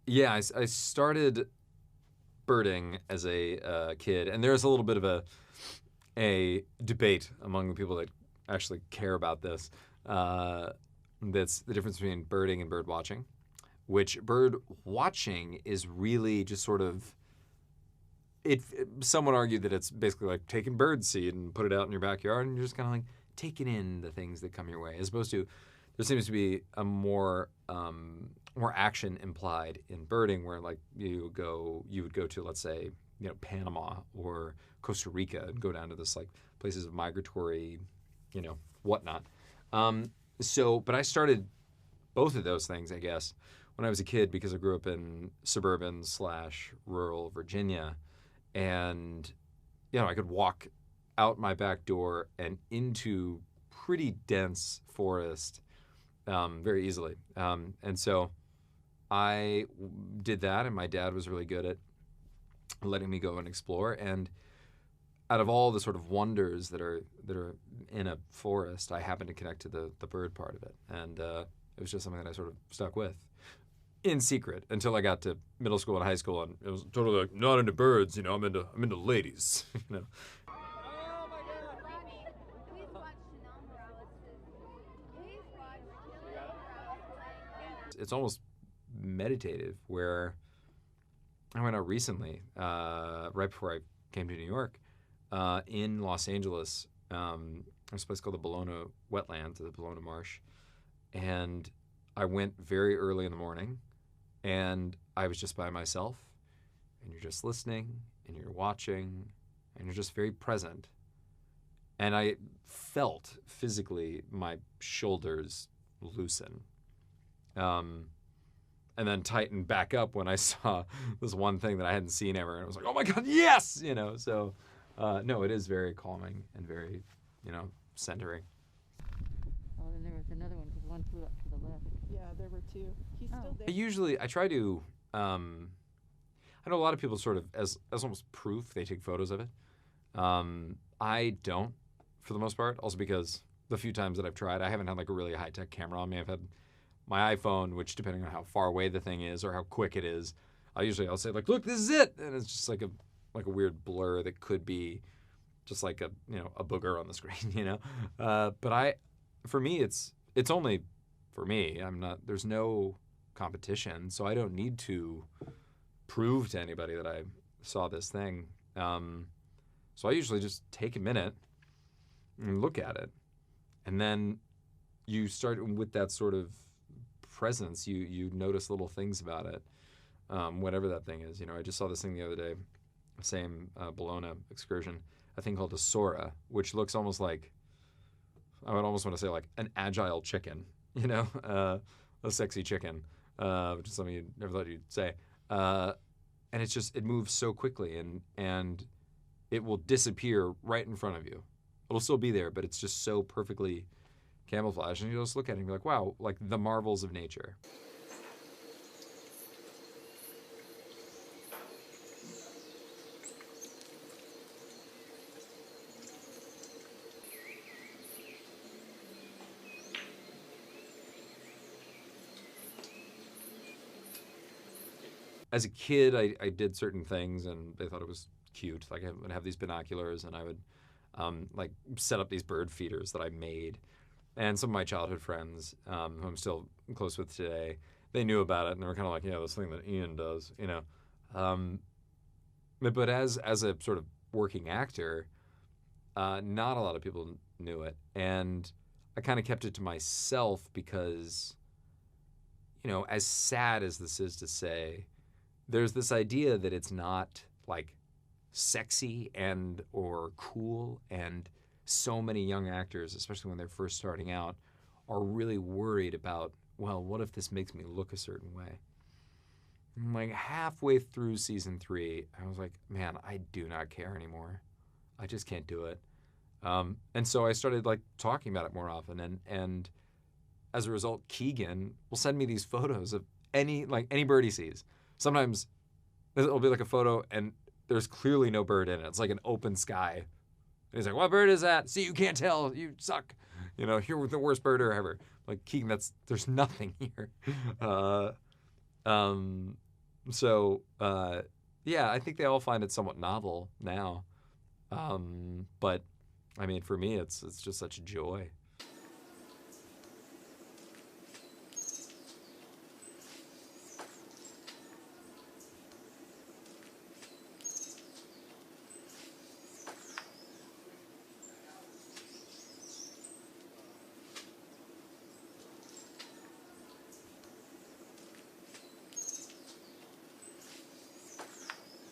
Yeah, I started birding as a kid, and there's a little bit of a debate among the people that actually care about this. Uh, that's the difference between birding and bird watching. Which bird watching is really just sort of Someone argued that it's basically like taking bird seed and put it out in your backyard, and you're just kind of like taking in the things that come your way, as opposed to there seems to be a more action implied in birding, where like you would go to, let's say, Panama or Costa Rica, and go down to this like places of migratory, whatnot. But I started both of those things, I guess, when I was a kid, because I grew up in suburban/rural Virginia, and I could walk out my back door and into pretty dense forest very easily. And so I did that, and my dad was really good at letting me go and explore. And out of all the sort of wonders that are in a forest, I happened to connect to the bird part of it, and it was just something that I sort of stuck with in secret until I got to middle school and high school, and it was totally like, not into birds, I'm into ladies, It's almost meditative, where I went out recently, right before I came to New York, in Los Angeles. There's a place called the Bologna Wetlands, the Bologna Marsh, and I went very early in the morning, and I was just by myself, and you're just listening, and you're watching, and you're just very present. And I felt physically my shoulders loosen, and then tighten back up when I saw this one thing that I hadn't seen ever, and I was like, oh my God, yes! So no, it is very calming and very, centering. Oh, and there was another one, because one flew up to the left. Yeah, there were two. He's still there. I try to, I know a lot of people sort of, as almost proof, they take photos of it. I don't, for the most part, also because the few times that I've tried, I haven't had like a really high-tech camera on me. I've had my iPhone, which, depending on how far away the thing is or how quick it is, I'll say like, look, this is it, and it's just like a weird blur that could be just like a booger on the screen, But for me, it's only for me. There's no competition, so I don't need to prove to anybody that I saw this thing. So I usually just take a minute and look at it, and then you start with that sort of presence. You notice little things about it, whatever that thing is. I just saw this thing the other day, same Bologna excursion, a thing called a sora, which looks almost like, I would almost want to say like an agile chicken, a sexy chicken, which is something you never thought you'd say. And it moves so quickly, and it will disappear right in front of you. It'll still be there, but it's just so perfectly camouflaged, and you just look at it and be like, wow, like the marvels of nature. As a kid, I did certain things, and they thought it was cute. Like, I would have these binoculars, and I would like set up these bird feeders that I made. And some of my childhood friends, who I'm still close with today, they knew about it, and they were kind of like, yeah, this thing that Ian does, But as a sort of working actor, not a lot of people knew it, and I kind of kept it to myself because, as sad as this is to say, there's this idea that it's not like sexy and or cool, and so many young actors, especially when they're first starting out, are really worried about, well, what if this makes me look a certain way? And like halfway through season 3, I was like, man, I do not care anymore. I just can't do it. And so I started like talking about it more often, and as a result, Keegan will send me these photos of any bird he sees. Sometimes it'll be like a photo and there's clearly no bird in it. It's like an open sky. And he's like, what bird is that? See, you can't tell. You suck. You're the worst birder ever. Like, Keegan, there's nothing here. So, yeah, I think they all find it somewhat novel now. But I mean, for me, it's just such a joy.